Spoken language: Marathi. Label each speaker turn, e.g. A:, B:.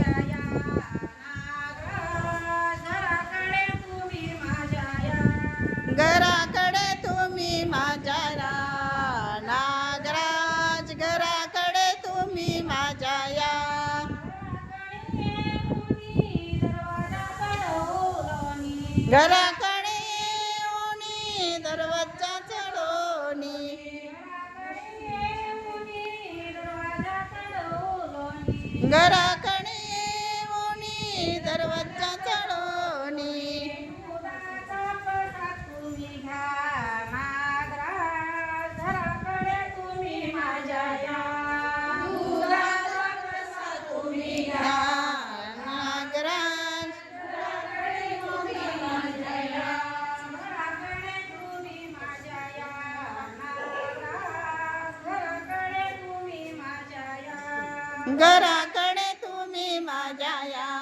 A: माझ्या या नागराज घराकडे तुम्ही माझ्या या
B: घराकडे तुम्ही माझ्या या नागराज घराकडे तुम्ही माझ्या या घराकडे येऊनी दरवाजा चढवणी घराकडे येऊनी दरवाजा चढवणी
A: तुम्ही घ्या नागराज घराकडे तुम्ही माझ्या या दुधाचा प्रसाद तुम्ही घ्या
B: नागराज
A: घराकडे तुम्ही माझ्या या घराकडे तुम्ही माझ्या या नागराज घराकडे तुम्ही माझ्या या
B: घराकडे तुम्ही माझ्या या